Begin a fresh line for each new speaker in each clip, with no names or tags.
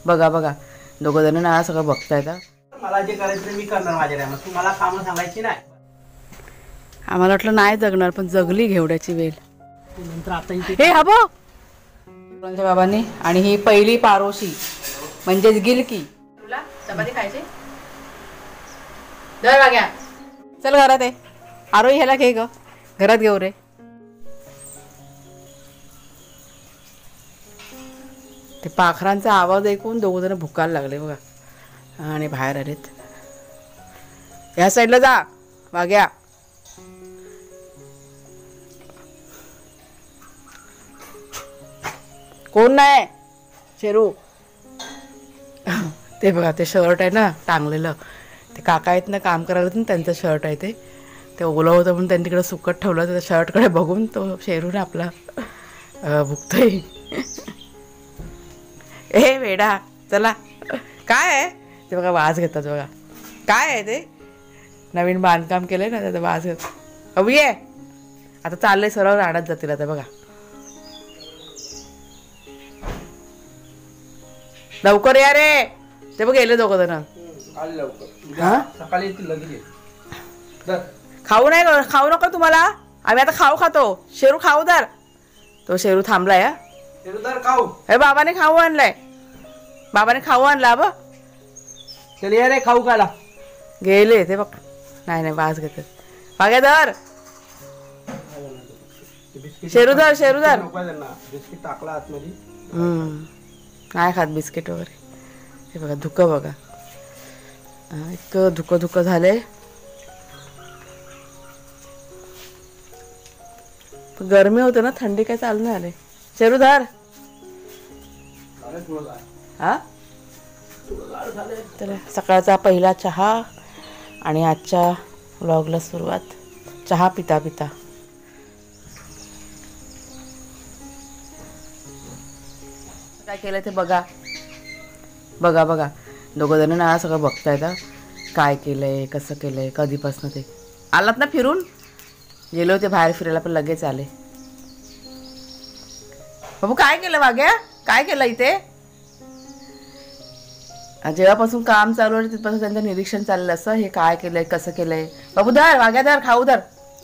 बघा बघा दोघं जण ना सगळं बघतायत.
मला जे करायचं मी करणार माझ्या टायमात, तू मला कामं सांगायची नाही.
आम्हाला वाटलं नाही जगणार पण जगली घेवड्याची वेल.
नंतर आता
हे हा बघ बाबांनी. आणि ही पहिली पारोशी म्हणजेच गिलकी. तुला चपाती खायची दर वाग्या. चल घरात आहे आरोही ह्याला घे ग घरात घेऊ रे. ते पाखरांचा आवाज ऐकून दोघ जण भुकायला लागले बघा आणि बाहेर आलेत. ह्या साईडला जा वाग्या. कोण नाही शेरू. ते बघा ते शर्ट आहे ना टांगलेलं, ते काका आहेत ना काम करायला ना त्यांचं शर्ट आहे. ते ओलं होतं म्हणून त्यांनी तिकडे सुकत ठेवलं. त्या शर्टकडे बघून तो शेरून आपला भुकतोय. ए वेडा चला. काय आहे ते बघा वास घेतात बघा. काय आहे ते नवीन बांधकाम केलंय ना त्याचा वास घेत. अभि ये आता चाललंय सरळ रानात जातील आता बघा. लवकर या रे. ते बघ गेले दोघं जण.
सकाळी
खाऊ नाही खाऊ नको तुम्हाला. आम्ही आता खाऊ खातो. शेरू खाऊ दर. तो शेरू थांबलाय.
खाऊ
हे बाबाने खाऊ आणलाय. बाबाने खाऊ आणला बघ.
चल या रे खाऊ खाला.
गेले ते बघ. नाही नाही वास घेतात. मागे धर शेरूधर शेरूधर.
बिस्किट टाकला आतमध्ये.
नाही खात बिस्किट वगैरे. हे बघा धुकं बघा इतकं धुकं धुकं झालंय. गरमी होते ना थंडी काय चालू नाही आले. शेरूधर हा तर सकाळचा पहिला चहा आणि आजच्या व्लॉगला सुरुवात चहा पिता पिता. काय केलं ते बघा बघा बघा दोघं जण ना सगळं बघतायत. काय केलंय कसं केलंय कधीपासून. ते आलात ना फिरून गेले होते बाहेर फिरायला पण लगेच आले. बाबू काय केलं वाग्या काय केलं इथे. जेव्हापासून काम चालू आहे तिथपासून त्यांचं निरीक्षण चाललं असं. हे काय केलंय कसं केलंय. बाबू धर वाग्या धर खाऊ धर.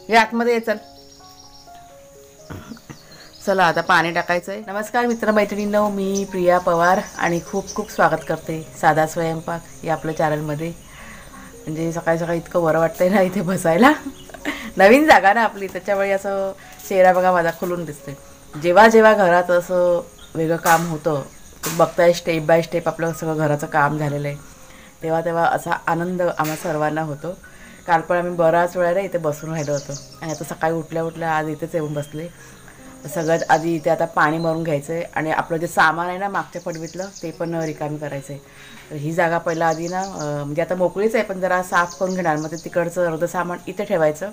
हे आतमध्ये ये चल. चला आता पाणी टाकायचंय. नमस्कार मित्रमैत्रिणींनो मी प्रिया पवार आणि खूप खूप स्वागत करते साधा स्वयंपाक या आपल्या चॅनलमध्ये. म्हणजे सकाळी सकाळी इतकं बरं वाटतंय ना इथे बसायला. नवीन जागा ना आपली त्याच्यामुळे असं चेहरा बघा माझा खुलून दिसते. जेव्हा जेव्हा घरात असं वेगळं काम होतं बघताय स्टेप बाय स्टेप आपलं सगळं घराचं काम झालेलं आहे तेव्हा तेव्हा असा आनंद आम्हा सर्वांना होतो. काल पण आम्ही बराच वेळा इथे बसून राहिलो होतो आणि आता सकाळी उठल्या उठल्या आज इथेच येऊन बसले. सगळ्यात आधी इथे आता पाणी मारून घ्यायचं आहे आणि आपलं जे सामान आहे ना मागच्या पडवीतलं ते पण रिकामी करायचं आहे. तर ही जागा पहिला आधी ना म्हणजे आता मोकळीच आहे पण जरा साफ करून घेणार. मग ते तिकडचं अर्धं सामान इथे ठेवायचं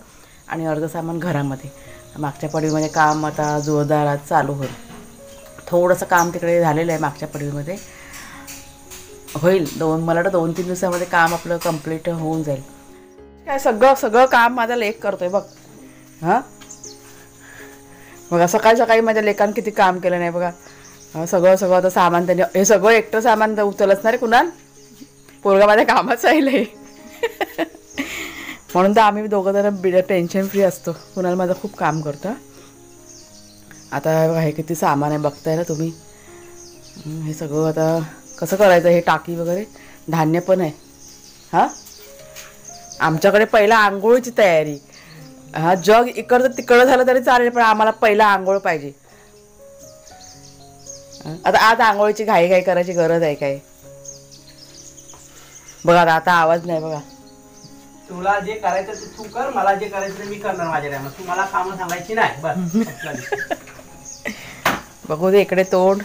आणि अर्धं सामान घरामध्ये. मागच्या पडवीमध्ये काम आता जोरदार चालू होईल. थोडंसं काम तिकडे झालेलं आहे मागच्या पडवीमध्ये. होईल मला वाटतं 2-3 दिवसामध्ये काम आपलं कंप्लीट होऊन जाईल. काय सगळं काम माझा लेक करतोय बघ. हां बघा सकाळी सकाळी माझ्या लेकानं किती काम केलं नाही बघा. सगळं आता सामान त्यांनी हे सगळं एकटं सामान उचलच ना रे कुणाल. पोरगा माझ्या कामाचं आहे. म्हणून तर आम्ही दोघं जण बिना टेन्शन फ्री असतो. कुणाल माझं खूप काम करतो. आता हे किती सामान आहे बघताय ना तुम्ही. हे सगळं आता कसं करायचं. हे टाकी वगैरे धान्य पण आहे. हां आमच्याकडे पहिला आंघोळीची तयारी. हा जग इकडचं तिकडं झालं तरी चालेल पण आम्हाला पहिला आंघोळ पाहिजे. आता आज आंघोळीची घाई करायची गरज आहे काय. बघा आता आवाज नाही बघा.
तुला जे करायचं ते तू कर. मला जे करायचं ते मी करणार माझ्या टायमात. तू मला कामं सांगायची नाही बस.
बघू दे इकडे तोंड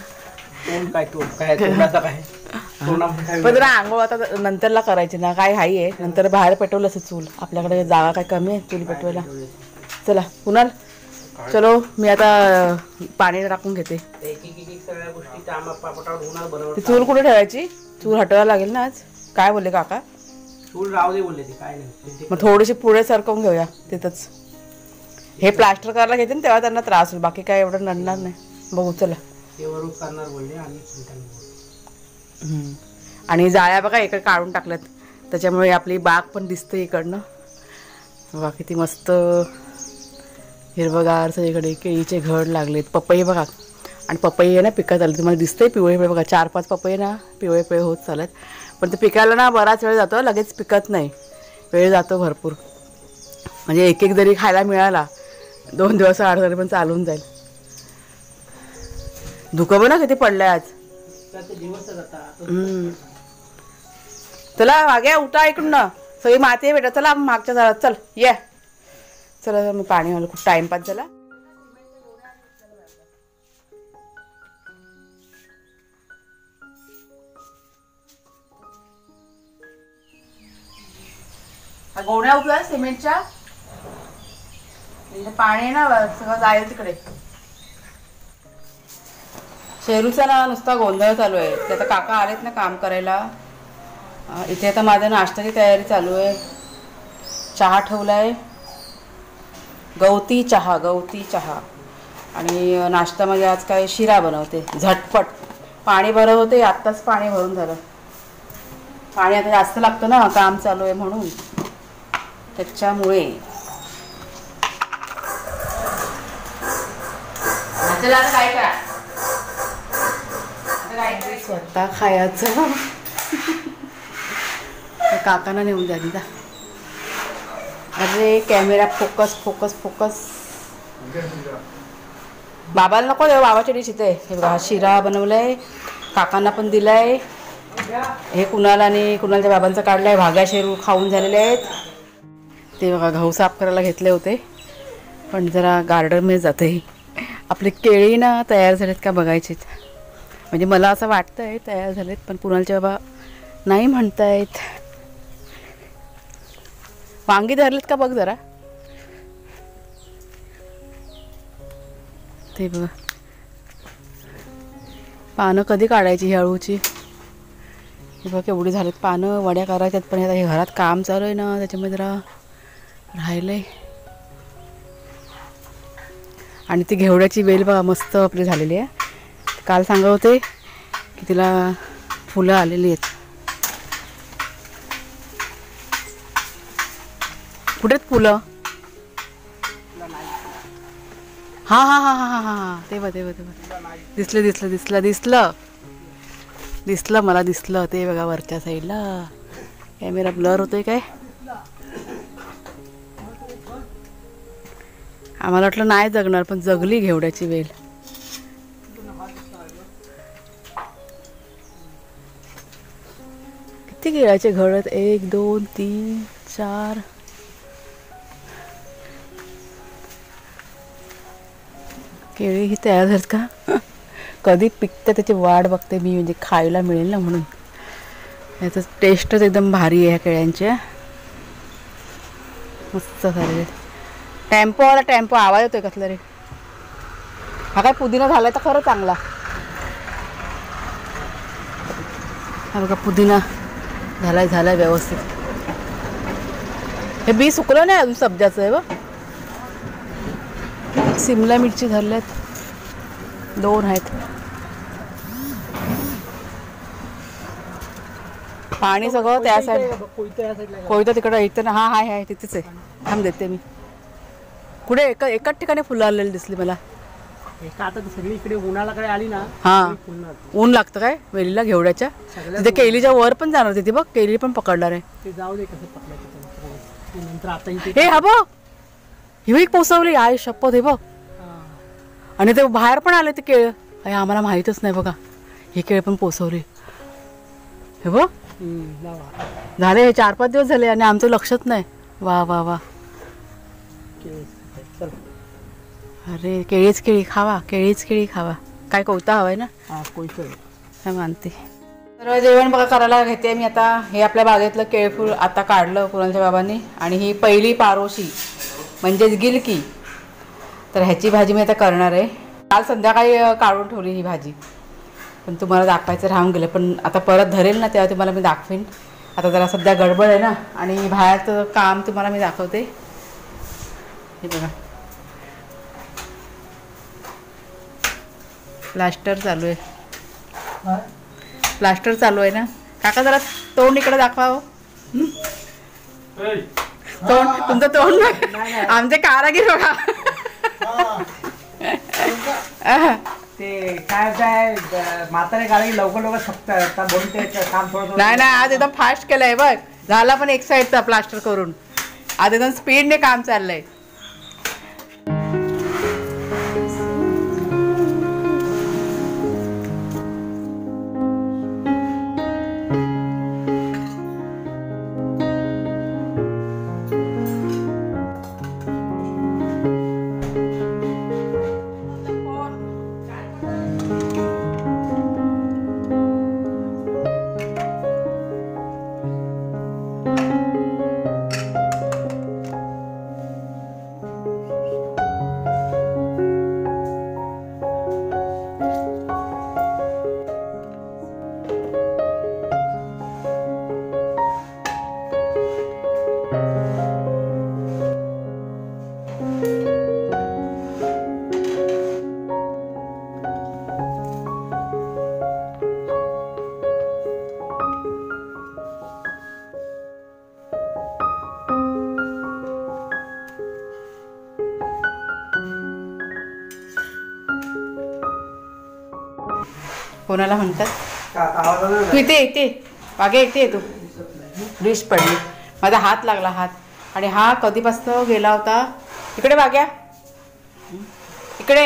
काय तोंडाचा काय.
पण जरा आंघोळ आता नंतरला करायची ना. काय हाई आहे नंतर बाहेर पेटवलं असं चूल. आपल्याकडे जागा काय कमी आहे चूल पेटवायला. चला कुणाल चलो मी आता पाणी टाकून घेते. ती चूल कुठे ठेवायची. चूल हटवायला लागेल ना आज. काय बोलले काका.
चूल राहू दे बोलले ते काय नाही.
मग थोडीशी पुढे सरकवून घेऊया तिथंच. हे प्लास्टर करायला घेते ना तेव्हा त्यांना त्रास होईल. बाकी काय एवढं नडणार नाही. बघू चला.
करणार बोलले आणि
आणि जाळ्या बघा इकडे काढून टाकल्यात, त्याच्यामुळे आपली बाग पण दिसते इकडनं. बघा किती मस्त हिरवगार सगळीकडे, केळीचे घड लागलेत. पपई बघा, आणि पपई आहे ना पिकत आली, तुम्हाला दिसतंय पिवळे पिवळे बघा, 4-5 पपई ना पिवळे पिवळे होत चालत. पण ते पिकायला ना बराच वेळ जातो, लगेच पिकत नाही, वेळ जातो भरपूर. म्हणजे एक एक जरी खायला मिळाला 2 दिवस आड तरी पण चालून जाईल. धुकं बघ ना किती पडलंय आज. चला मागे उठा इकडून ना, सगळी माती आहे बेटा. चला मागच्या झाडात चल, ये चला. मी पाणी आलं, खूप टाइमपास झाला. गोण्या उपला सिमेंटच्या, पाणी ना सगळं जाईल तिकडे. शेरूचा ना नुसता गोंधळ चालू आहे. ते आता काका आलेत ना काम करायला. इथे आता माझ्या नाश्त्याची तयारी चालू आहे. चहा ठेवलाय, गवती चहा. आणि नाश्त्यामध्ये आज काय शिरा बनवते झटपट. पाणी भरत होते, आत्ताच पाणी भरून झालं. पाणी आता जास्त लागतं ना, काम चालू आहे म्हणून, त्याच्यामुळे. काय करा स्वतः खायचं. काकांना नेऊन द्या दिदा. अरे कॅमेरा फोकस. बाबाला नको देऊ, बाबाच्या डिश इथे. हे बघा शिरा बनवलाय, काकांना पण दिलाय. हे कुणाल आणि कुणालच्या बाबांचं काढलंय. भाग्या शेरू खाऊन झालेले आहेत. ते बघा गहू साफ करायला घेतले होते, पण जरा गार्डनमध्ये जाते. आपले केळी ना तयार झालेत का बघायचेत. म्हणजे मला असं वाटतंय तयार झालेत, पण कुणालचे बाबा नाही म्हणतायत. वांगी धरलेत का बघ जरा. ते बघा पानं कधी काढायची ही अळूची. हे बघा केवढी झालेत पानं, वड्या करायच्यात. पण आता हे घरात काम चालू आहे ना, त्याच्यामध्ये जरा राहिलंय. आणि ती घेवड्याची वेल बघा मस्त आपली झालेली आहे. काल सांगत होते की तिला फुलं आलेली आहेत. कुठे आहेत फुलं? हा तेव्हा दिसलं मला दिसलं. ते बघा वरच्या साईडला. कॅमेरा ब्लर होतोय काय. आम्हाला वाटलं नाही जगणार, पण जगली घेवड्याची वेल. किती केळाचे घड आहेत, 1 2 3 4. केळी ही तयार झालीत का. कधी पिकतं त्याची वाट बघते मी, म्हणजे खायला मिळेल ना म्हणून. याचं टेस्टच एकदम भारी आहे ह्या केळ्यांच्या. मस्त झालेले. टेम्पो आवाज येतोय कसला रे. हा काय पुदिना झालाय तर खरं चांगला. हा बघा पुदिना झालाय व्यवस्थित. हे बी सुकलं नाही अजून सब्जाचं आहे बघ. सिमला मिरची धरल्यात 2 आहेत. पाणी सगळं त्या साईड, कोयता तिकडं इथं. हा हाय तिथेच आहे. थांब देते मी. कुठे एकाच ठिकाणी फुलं आलेली दिसली मला.
आता सगळी इकडे उन्हाळ्याकडे आली ना.
हा ऊन लागतं काय वेलीला घेवड्याच्या. तिथे केलीच्या वर पण जाणार होती बघ, केली पण पकडणार आहे.
ते जाऊ दे कसं पकडायचं नंतर. आता
हे हा बघ ही पोचवली आहे शपथ. हे बघ, आणि ते बाहेर पण आले ते केळ. आम्हाला माहीतच नाही बघा, हे केळ पण पोचवले. हे बघ झाले, हे 4-5 दिवस झाले आणि आमचं लक्षच नाही. वा. अरे केळीच केळी खावा. काय कोयता हवाय ना. काय मानते. तर जेवण बघा करायला घेते मी आता. हे आपल्या बागेतलं केळफूल आता काढलं कुणालच्या बाबांनी. आणि ही पहिली पारोशी म्हणजेच गिलकी. तर ह्याची भाजी मी आता करणार आहे. काल संध्याकाळी काढून ठेवली ही भाजी, पण तुम्हाला दाखवायचं राहून गेलं. पण आता परत धरेल ना तेव्हा तुम्हाला मी दाखवेन. आता जरा सध्या गडबड आहे ना, आणि बाहेरचं काम तुम्हाला मी दाखवते. हे बघा प्लास्टर चालू आहे. प्लास्टर चालू आहे ना. काका जरा तोंड इकडे दाखवा हो. तोंड तुमचं तोंड बघा. आमचे कारागीर बघा.
ते काय म्हातारे गाडी लवकर लवकर शकतात बोलून ते काम थोडं.
नाही नाही, आज एकदम फास्ट केलंय बघ. झाला पण एक साईडचा प्लास्टर करून. आज एकदम स्पीडने काम चाललंय. कोणाला म्हणतात? तू इथे मागे इथे तू. डिश पडली, माझा हात लागला हात. आणि हा कधीपासून गेला होता. इकडे वाग्या, इकडे.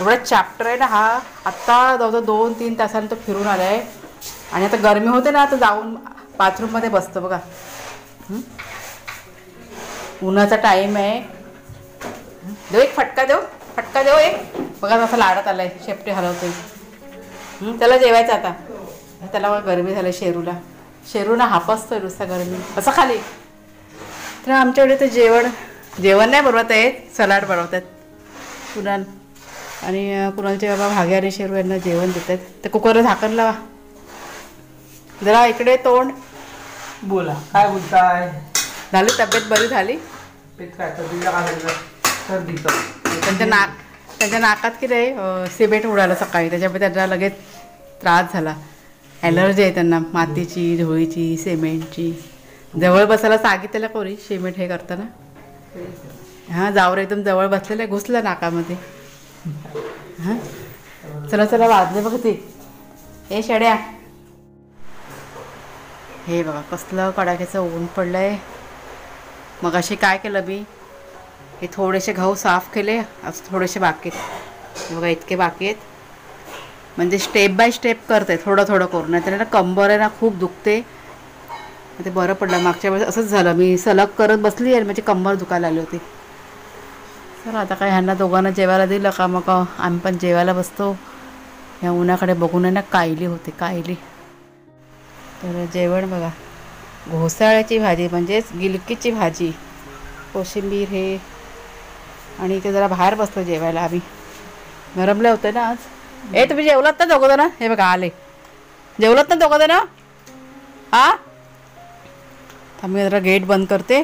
एवढा चॅप्टर आहे ना हा. आत्ता जवळजवळ 2-3 तासांनी तो फिरून आला आहे. आणि आता गरमी होते ना, तर जाऊन बाथरूममध्ये बसतो बघा. उन्हाचा टाईम आहे. देऊ एक फटका, फटका देऊ एक. बघा असं लाडत आलाय, शेपटी हलवतोय. त्याला जेवायचं आता. त्याला गरमी झाली. शेरूला हापसतोय नुसता गरमी. असं खाली. तर आमच्याकडे ते जेवण नाही बनवत आहेत, सलाड बनवतात कुणाल. आणि कुणालचे बाबा भाग्या आणि शेरू यांना जेवण देतात. ते कुकरला झाकण लावा जरा. इकडे तोंड
बोला, काय बोलताय?
झाली तब्येत बरी झाली? त्यांच्या नाकात की नाही सिमेंट उडालं सकाळी, त्याच्यामुळे त्यांना लगेच त्रास झाला. ॲलर्जी आहे त्यांना, मातीची, धुळीची, सिमेंटची. जवळ बसायला सांगितलेलं कोणी सिमेंट हे करताना. हां, जावर एकदम जवळ बसलेलं, घुसलं नाकामध्ये. हां, चला वाजले बघ ते. हे शेड्या, हे बघा कसलं कडाक्याचं ऊन पडलंय. मग अशी काय केलं मी, हे थोडेसे गहू साफ केले, थोडेसे बाकी आहेत बघा. इतके बाकी आहेत. म्हणजे स्टेप बाय स्टेप करते, थोडं थोडं करून. नाही तर ना कंबर आहे ना खूप दुखते. ते बरं पडलं. मागच्या वेळेस असंच झालं, मी सलग करत बसली आणि माझी कंबर दुखायला आली होती. चला आता काय ह्यांना दोघांना जेवायला दिलं का मग आम्ही पण जेवायला बसतो. ह्या उन्हाकडे बघून आहे ना कायली होते, कायली. तर जेवण बघा, घोसाळ्याची भाजी म्हणजेच गिलकीची भाजी, कोशिंबीर हे. आणि इथे जरा बाहेर बसतो जेवायला आम्ही. गरमले होते ना आज. तुम्ही जेवलात ना दोघं जण? हे बघा आले. जेवलात ना दोघं जण? हां, आम्ही जरा गेट बंद करते.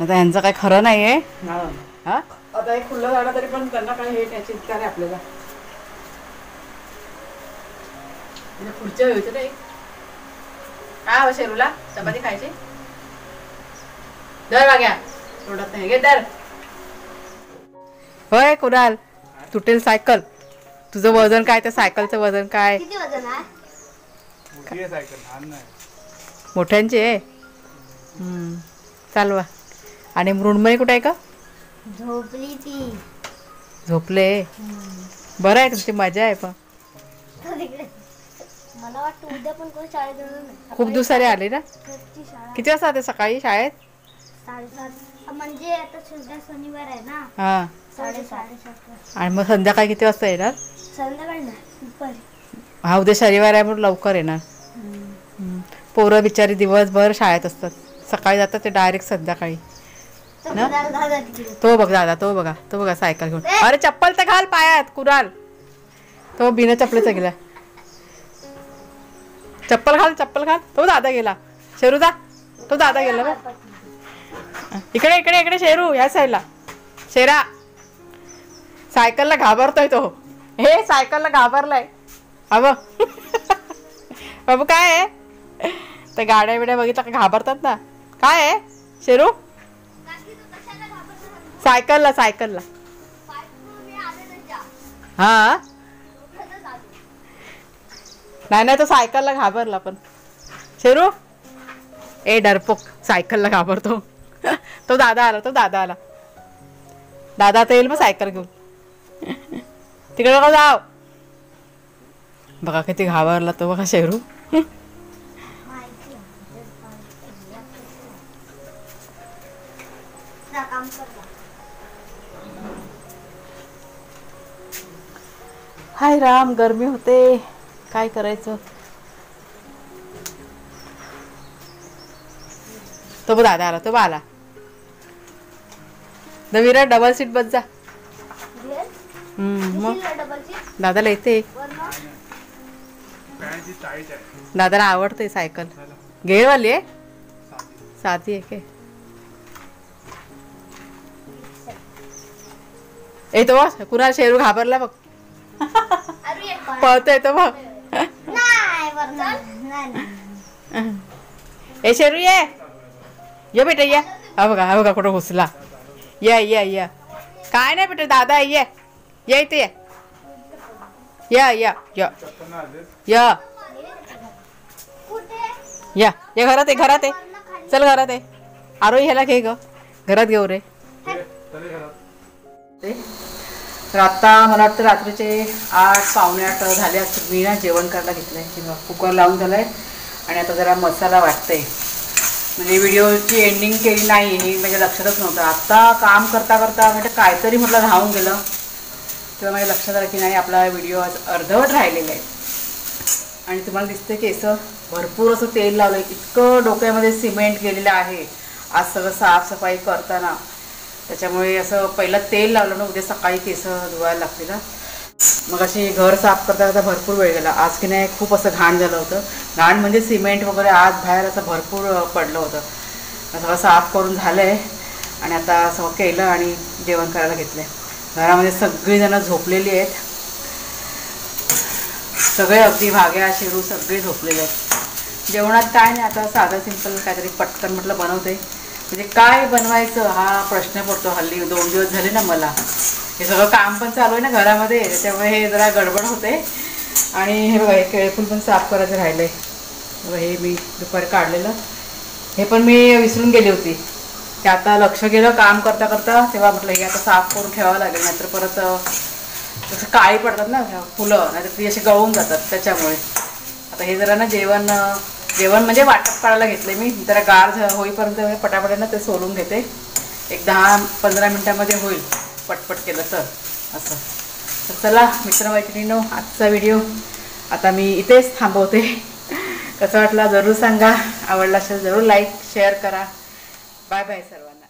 आता ह्यांचं काय खरं नाही आहे. हां, आता एक खुल्लं झालं तरी पण त्यांना काय हे त्याची इतका नाही आपल्याला. पुढच्या व्हायचं नाही. काय शेरूला चपाती खायची? दर वाग्या सोडत नाही. घे दर. होय कुणाल, तुटेल सायकल. तुझं वजन काय? त्या सायकलचं वजन काय?
किती वजन आहे?
मोठ्यांची आहे. चालवा. आणि मृण्मयी कुठे आहे का?
झोपली ती.
झोपले. बरं आहे, तुमची मजा आहे. पण
मला वाटतं उद्या पण कोण शाळेत जाणार नाही.
खूप दिवसाने आले ना.
शाळा
किती वाजता आते सकाळी शाळेत?
7:30. म्हणजे आता सध्या शनिवार आहे ना.
हां,
7:30.
आणि मग संध्याकाळी किती वाजता येणार?
संध्याकाळी ना दुपारी.
हा, उद्या शनिवार आहे म्हणून लवकर येणार. पोरं बिचारी दिवसभर शाळेत असतात. सकाळी जातात ते डायरेक्ट संध्याकाळी ना. तो बघ दादा, तो बघा सायकल घेऊन. अरे चप्पल तर घाल पायात कुणाल. तो बिना चप्पलेचा गेला. चप्पल घाल. तो दादा गेला. शेरू जा, तो दादा गेला बघ. इकडे शेरू, या साईडला. शेरा सायकलला घाबरतोय तो. हे सायकलला घाबरलाय. अबो बाबू काय आहे त्या गाड्या बिड्या बघितलं का घाबरतात ना. काय आहे शेरू? सायकलला सायकलला. हा नाही नाही तो सायकलला घाबरला पण. शेरू ए डरपोक सायकलला घाबरतो. तो दादा आला दादा आता येईल मग सायकल घेऊन. तिकडे नको जाव. बघा किती घाबरला तो बघा शेरू. हाय राम गरमी होते काय करायचं. तो दादा आला तो आला. विराट डबल सीट बस जा. मग दादाला येते. दादाला आवडते सायकल. गेअरवाली आहे साधी आहे काय. येतो बघ कुणा शेरू घाबरला बघ. पळतो येतो बघ. ए शेरू ये बेटा ये. हा बघा कुठं घुसला. या काय नाही बेटा दादा ये इथे या घरात आहे चल घरात आहे. आरोही ह्याला घे ग घरात घेऊ रे. तर आता मला वाटतं रात्रीचे 8 पावणे 8 झाले असतील. मी ना जेवण करायला घेतलंय किंवा कुकर लावून झालंय आणि आता जरा मसाला वाटतंय. म्हणजे व्हिडिओची एंडिंग केली नाही हे माझ्या लक्षातच नव्हतं. आत्ता काम करता म्हणजे काहीतरी म्हटलं राहून गेलं तेव्हा माझ्या लक्षात आलं की नाही आपला व्हिडिओ आज अर्धवट राहिलेला आहे. आणि तुम्हाला दिसते केस भरपूर असं तेल लावलं. इतकं डोक्यामध्ये सिमेंट गेलेलं आहे आज सगळं साफसफाई करताना. त्याच्यामुळे असं पहिलं तेल लावलं ना उद्या सकाळी केस धुवायला लागते ना. मग अशी घर साफ करता भरपूर वेळ गेला. आज की नाही खूप असं घाण झालं होतं. घाण म्हणजे सिमेंट वगैरे आत बाहेर असं भरपूर पडलं होतं. सगळं साफ करून झालं आहे आणि आता सगळं केलं आणि जेवण करायला घेतलं आहे. घरामध्ये सगळीजणं झोपलेली आहेत. सगळे अगदी भाग्या शेरू सगळे झोपलेले आहेत. जेवणात काय नाही आता साधं सिंपल काहीतरी पटकन म्हटलं बनवते. म्हणजे काय बनवायचं हा प्रश्न पडतो हल्ली. 2 दिवस झाले ना मला हे सगळं काम पण चालू आहे ना घरामध्ये. त्याच्यामुळे हे जरा गडबड होते. आणि हे बघा हे केळफूल पण साफ करायचं राहिलं आहे. बघा हे मी दुपारी काढलेलं हे पण मी विसरून गेली होती की आता लक्ष गेलं काम करता तेव्हा म्हटलं हे आता साफ करून ठेवावं लागेल. नाहीतर परत जसं काळी पडतात ना फुलं नाहीतर ती अशी गळून जातात. त्याच्यामुळे आता हे जरा ना जेवण म्हणजे वाटप काढायला घेतले मी. जरा गार होईपर्यंत पटापटानं ते सोलून घेते. एक 10-15 मिनटामध्ये होईल पटपट केलं तर असं. तर चला मित्रमैत्रिणींनो आजचा व्हिडिओ आता मी इथेच थांबवते. कसा वाटला जरूर सांगा. आवडला असेल जरूर लाईक शेअर करा. बाय बाय सर्वांना.